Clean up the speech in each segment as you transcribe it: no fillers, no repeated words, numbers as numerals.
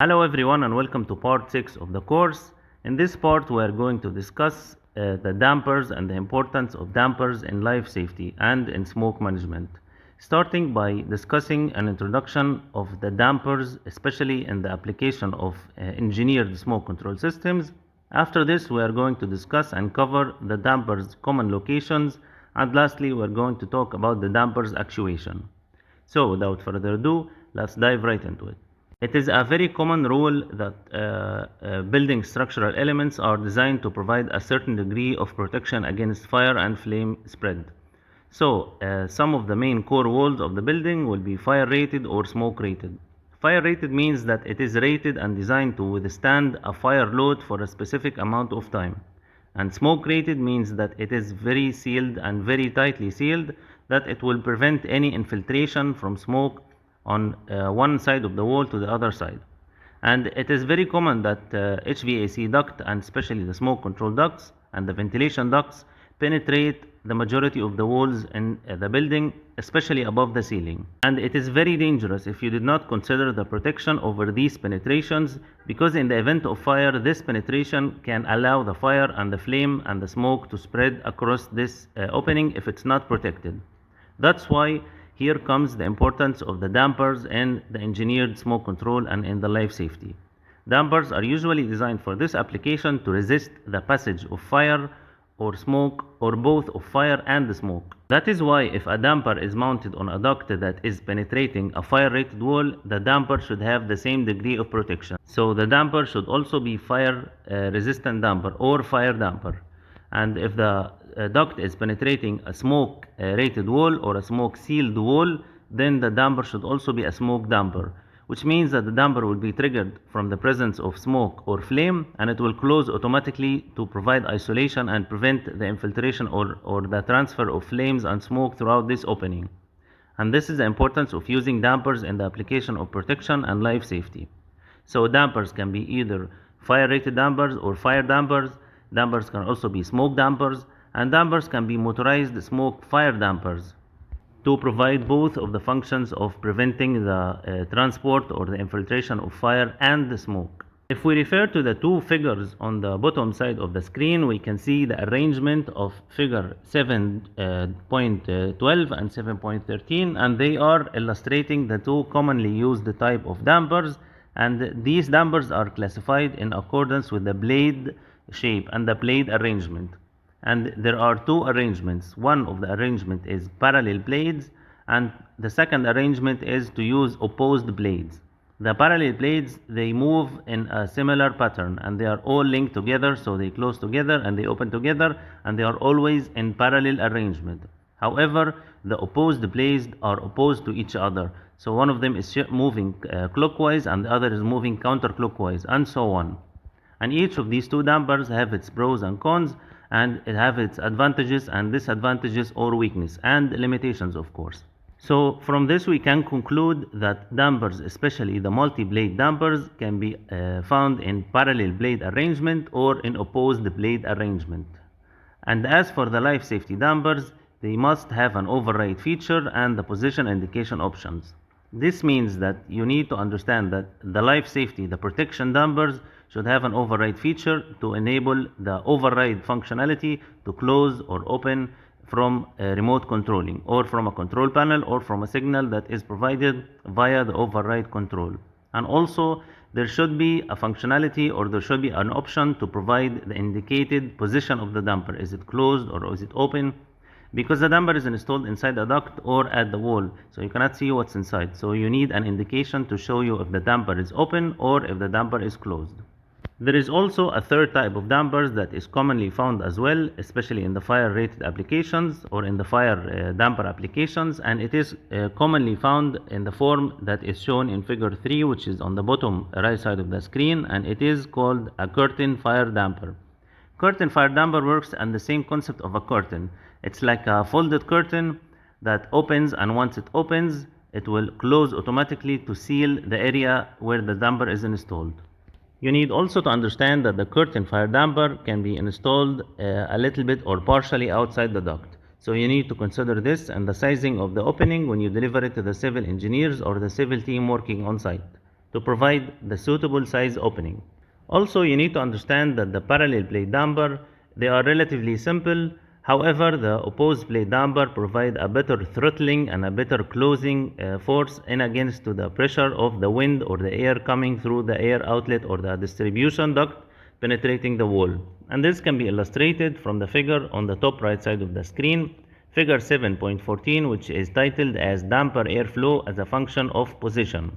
Hello everyone and welcome to part 6 of the course. In this part we are going to discuss the dampers and the importance of dampers in life safety and in smoke management. Starting by discussing an introduction of the dampers, especially in the application of engineered smoke control systems. After this we are going to discuss and cover the dampers' common locations, and lastly we are going to talk about the dampers actuation. So without further ado, let's dive right into it. It is a very common rule that building structural elements are designed to provide a certain degree of protection against fire and flame spread. So some of the main core walls of the building will be fire rated or smoke rated. Fire rated means that it is rated and designed to withstand a fire load for a specific amount of time. And smoke rated means that it is very sealed and very tightly sealed, that it will prevent any infiltration from smoke on one side of the wall to the other side. And it is very common that HVAC duct, and especially the smoke control ducts and the ventilation ducts, penetrate the majority of the walls in the building, especially above the ceiling. And it is very dangerous if you did not consider the protection over these penetrations, because in the event of fire, this penetration can allow the fire and the flame and the smoke to spread across this opening if it's not protected. That's why here comes the importance of the dampers in the engineered smoke control and in the life safety. Dampers are usually designed for this application to resist the passage of fire or smoke, or both of fire and the smoke. That is why if a damper is mounted on a duct that is penetrating a fire rated wall, the damper should have the same degree of protection. So the damper should also be fire resistant damper or fire damper. And if the duct is penetrating a smoke rated wall or a smoke sealed wall, then the damper should also be a smoke damper, which means that the damper will be triggered from the presence of smoke or flame, and it will close automatically to provide isolation and prevent the infiltration or the transfer of flames and smoke throughout this opening. And this is the importance of using dampers in the application of protection and life safety. So dampers can be either fire rated dampers or fire dampers. Dampers can also be smoke dampers, and dampers can be motorized smoke fire dampers to provide both of the functions of preventing the transport or the infiltration of fire and the smoke. If we refer to the two figures on the bottom side of the screen, we can see the arrangement of figure 7.12 and 7.13, and they are illustrating the two commonly used type of dampers, and these dampers are classified in accordance with the blade shape and the blade arrangement. And there are two arrangements. One of the arrangement is parallel blades, and the second arrangement is to use opposed blades. The parallel blades, they move in a similar pattern, and they are all linked together, so they close together and they open together, and they are always in parallel arrangement. However, the opposed blades are opposed to each other, so one of them is moving clockwise and the other is moving counterclockwise, and so on. And each of these two dampers have its pros and cons, and it have its advantages and disadvantages or weakness and limitations, of course. So from this we can conclude that dampers, especially the multi-blade dampers, can be found in parallel blade arrangement or in opposed blade arrangement. And as for the life safety dampers, they must have an override feature and the position indication options. This means that you need to understand that the life safety, the protection dampers, should have an override feature to enable the override functionality to close or open from remote controlling, or from a control panel, or from a signal that is provided via the override control. And also there should be a functionality, or there should be an option to provide the indicated position of the damper. Is it closed or is it open? Because the damper is installed inside a duct or at the wall, so you cannot see what's inside. So you need an indication to show you if the damper is open or if the damper is closed. There is also a third type of dampers that is commonly found as well, especially in the fire rated applications or in the fire damper applications, and it is commonly found in the form that is shown in figure 3, which is on the bottom right side of the screen, and it is called a curtain fire damper. Curtain fire damper works on the same concept of a curtain. It's like a folded curtain that opens, and once it opens, it will close automatically to seal the area where the damper is installed. You need also to understand that the curtain fire damper can be installed a little bit or partially outside the duct. So you need to consider this and the sizing of the opening when you deliver it to the civil engineers or the civil team working on site. to provide the suitable size opening. Also, you need to understand that the parallel plate damper, they are relatively simple. However, the opposed plate damper provide a better throttling and a better closing force in against to the pressure of the wind or the air coming through the air outlet or the distribution duct penetrating the wall. And this can be illustrated from the figure on the top right side of the screen, figure 7.14, which is titled as damper airflow as a function of position.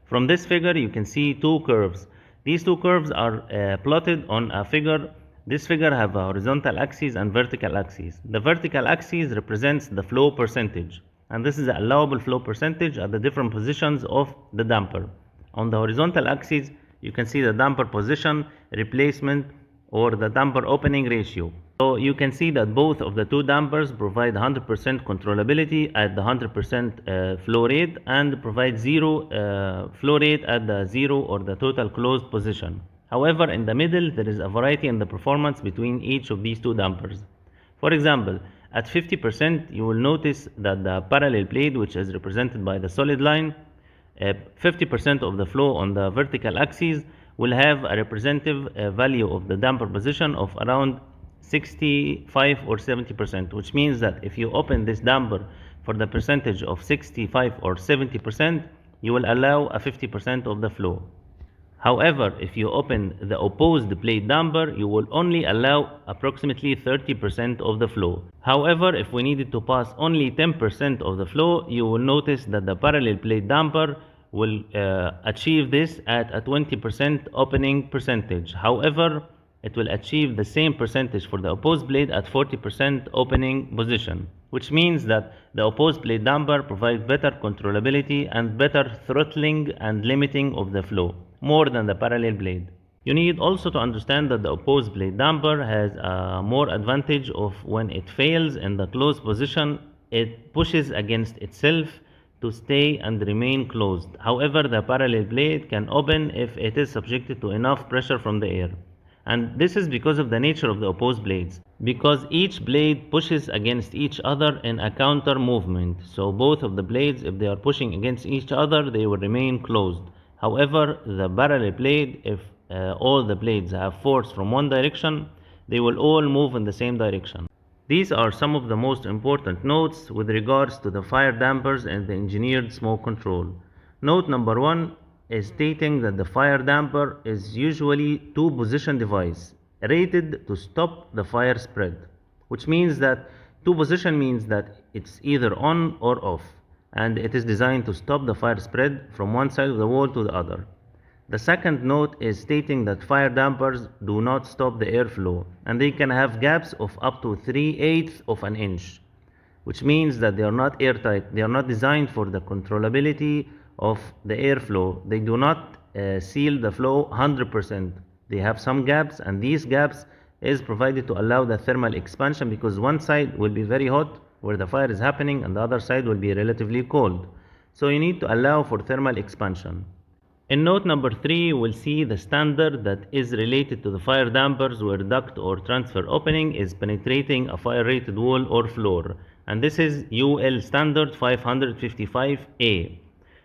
From this figure, you can see two curves. These two curves are plotted on a figure. This figure have a horizontal axis and vertical axis. The vertical axis represents the flow percentage, and this is the allowable flow percentage at the different positions of the damper. On the horizontal axis, you can see the damper position, replacement, or the damper opening ratio. So you can see that both of the two dampers provide 100% controllability at the 100% flow rate and provide zero flow rate at the zero or the total closed position. However, in the middle, there is a variety in the performance between each of these two dampers. For example, at 50%, you will notice that the parallel plate, which is represented by the solid line, 50% of the flow on the vertical axis will have a representative value of the damper position of around 65 or 70%, which means that if you open this damper for the percentage of 65 or 70%, you will allow a 50% of the flow. However, if you open the opposed plate damper, you will only allow approximately 30% of the flow. However, if we needed to pass only 10% of the flow, you will notice that the parallel plate damper will achieve this at a 20% opening percentage. However, it will achieve the same percentage for the opposed blade at 40% opening position, which means that the opposed blade damper provides better controllability and better throttling and limiting of the flow, more than the parallel blade. You need also to understand that the opposed blade damper has a more advantage of when it fails in the closed position, it pushes against itself to stay and remain closed. However, the parallel blade can open if it is subjected to enough pressure from the air. And this is because of the nature of the opposed blades, because each blade pushes against each other in a counter movement. So both of the blades, if they are pushing against each other, they will remain closed. However, the parallel blade, if all the blades have force from one direction, they will all move in the same direction. These are some of the most important notes with regards to the fire dampers and the engineered smoke control. Note number 1 is stating that the fire damper is usually two-position device rated to stop the fire spread, which means that two-position means that it's either on or off, and it is designed to stop the fire spread from one side of the wall to the other. The second note is stating that fire dampers do not stop the airflow, and they can have gaps of up to 3/8 of an inch, which means that they are not airtight. They are not designed for the controllability of the airflow. They do not seal the flow 100%. They have some gaps, and these gaps is provided to allow the thermal expansion, because one side will be very hot where the fire is happening and the other side will be relatively cold. So you need to allow for thermal expansion. In note number 3, you will see the standard that is related to the fire dampers where duct or transfer opening is penetrating a fire rated wall or floor, and this is UL standard 555A.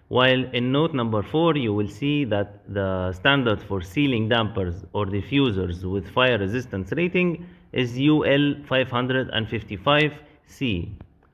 While in note number 4, you will see that the standard for sealing dampers or diffusers with fire resistance rating is UL 555C.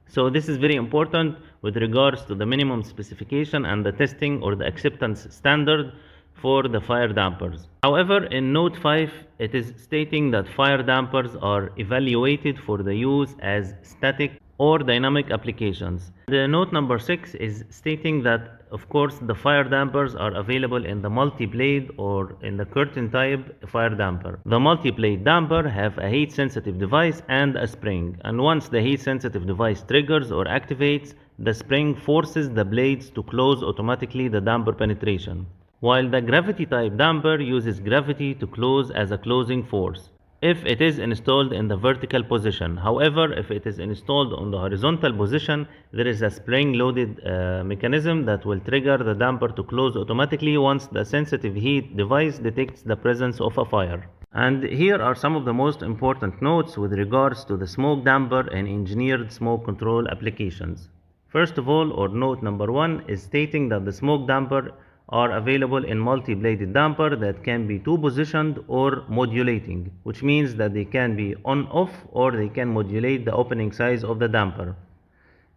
So this is very important with regards to the minimum specification and the testing or the acceptance standard for the fire dampers. However, in note 5, it is stating that fire dampers are evaluated for the use as static or dynamic applications. The note number 6 is stating that, of course, the fire dampers are available in the multi-blade or in the curtain type fire damper. The multi-blade damper have a heat sensitive device and a spring, and once the heat sensitive device triggers or activates, the spring forces the blades to close automatically the damper penetration, while the gravity type damper uses gravity to close as a closing force if it is installed in the vertical position. However, if it is installed on the horizontal position, there is a spring-loaded mechanism that will trigger the damper to close automatically once the sensitive heat device detects the presence of a fire. And here are some of the most important notes with regards to the smoke damper and engineered smoke control applications. First of all, or note number 1, is stating that the smoke damper are available in multi-bladed damper that can be two-positioned or modulating, which means that they can be on-off or they can modulate the opening size of the damper.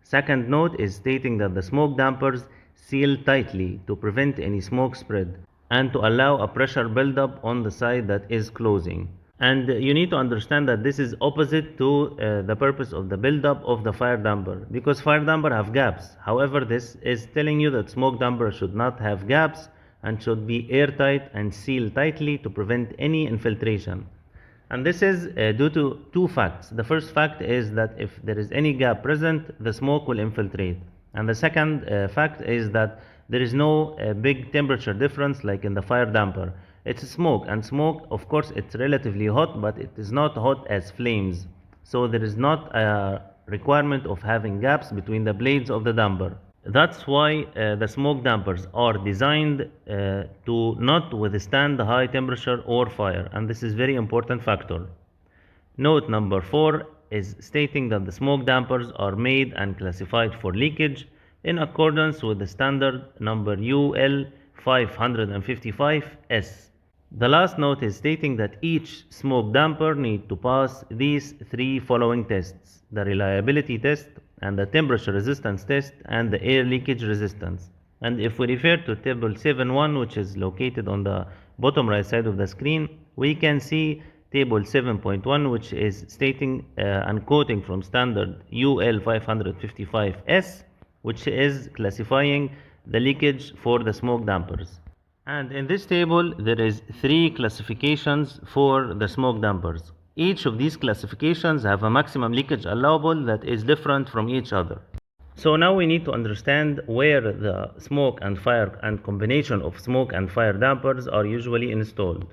Second note is stating that the smoke dampers seal tightly to prevent any smoke spread and to allow a pressure buildup on the side that is closing. And you need to understand that this is opposite to the purpose of the buildup of the fire damper, because fire damper have gaps. However, this is telling you that smoke damper should not have gaps and should be airtight and sealed tightly to prevent any infiltration. And this is due to two facts. The first fact is that if there is any gap present, the smoke will infiltrate. And the second fact is that there is no big temperature difference like in the fire damper. It's smoke, and smoke, of course, it's relatively hot, but it is not hot as flames. So there is not a requirement of having gaps between the blades of the damper. That's why the smoke dampers are designed to not withstand the high temperature or fire, and this is very important factor. Note number 4 is stating that the smoke dampers are made and classified for leakage in accordance with the standard number UL 555S. The last note is stating that each smoke damper needs to pass these three following tests: the reliability test, and the temperature resistance test, and the air leakage resistance. And if we refer to table 7.1, which is located on the bottom right side of the screen, we can see table 7.1, which is stating and quoting from standard UL 555S, which is classifying the leakage for the smoke dampers. And in this table, there is three classifications for the smoke dampers. Each of these classifications have a maximum leakage allowable that is different from each other. So now we need to understand where the smoke and fire and combination of smoke and fire dampers are usually installed.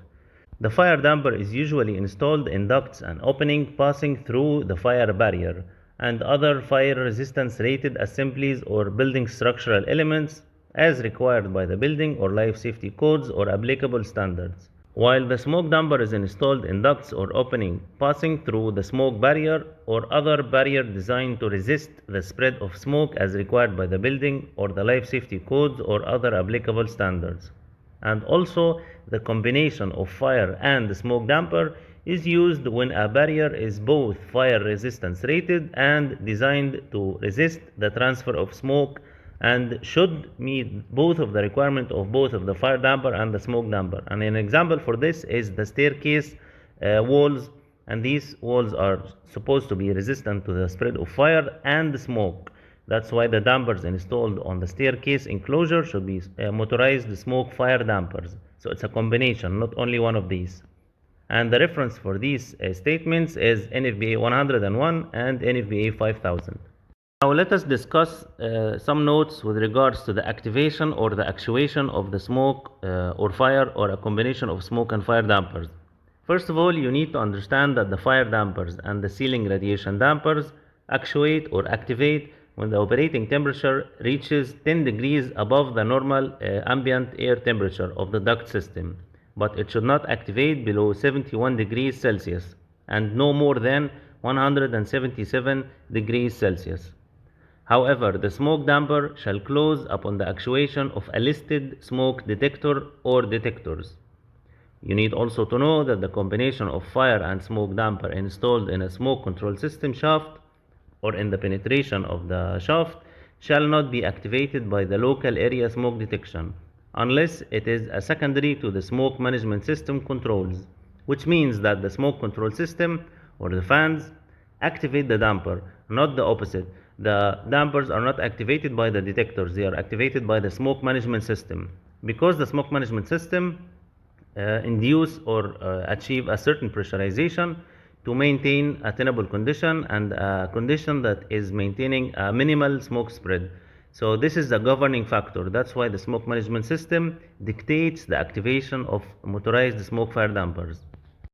The fire damper is usually installed in ducts and opening passing through the fire barrier and other fire resistance rated assemblies or building structural elements as required by the building or life safety codes or applicable standards. While the smoke damper is installed in ducts or opening passing through the smoke barrier or other barrier designed to resist the spread of smoke as required by the building or the life safety codes or other applicable standards. And also, the combination of fire and smoke damper is used when a barrier is both fire resistance rated and designed to resist the transfer of smoke and should meet both of the requirement of both of the fire damper and the smoke damper. And an example for this is the staircase walls, and these walls are supposed to be resistant to the spread of fire and smoke. That's why the dampers installed on the staircase enclosure should be motorized smoke fire dampers. So it's a combination, not only one of these. And the reference for these statements is NFPA 101 and NFPA 5000. Now let us discuss some notes with regards to the activation or the actuation of the smoke or fire or a combination of smoke and fire dampers. First of all, you need to understand that the fire dampers and the ceiling radiation dampers actuate or activate when the operating temperature reaches 10 degrees above the normal ambient air temperature of the duct system, but it should not activate below 71 degrees Celsius and no more than 177 degrees Celsius. However, the smoke damper shall close upon the actuation of a listed smoke detector or detectors. You need also to know that the combination of fire and smoke damper installed in a smoke control system shaft or in the penetration of the shaft shall not be activated by the local area smoke detection unless it is a secondary to the smoke management system controls, which means that the smoke control system or the fans activate the damper, not the opposite. The dampers are not activated by the detectors, they are activated by the smoke management system, because the smoke management system induce or achieve a certain pressurization to maintain a tenable condition and a condition that is maintaining a minimal smoke spread. So this is the governing factor. That's why the smoke management system dictates the activation of motorized smoke fire dampers.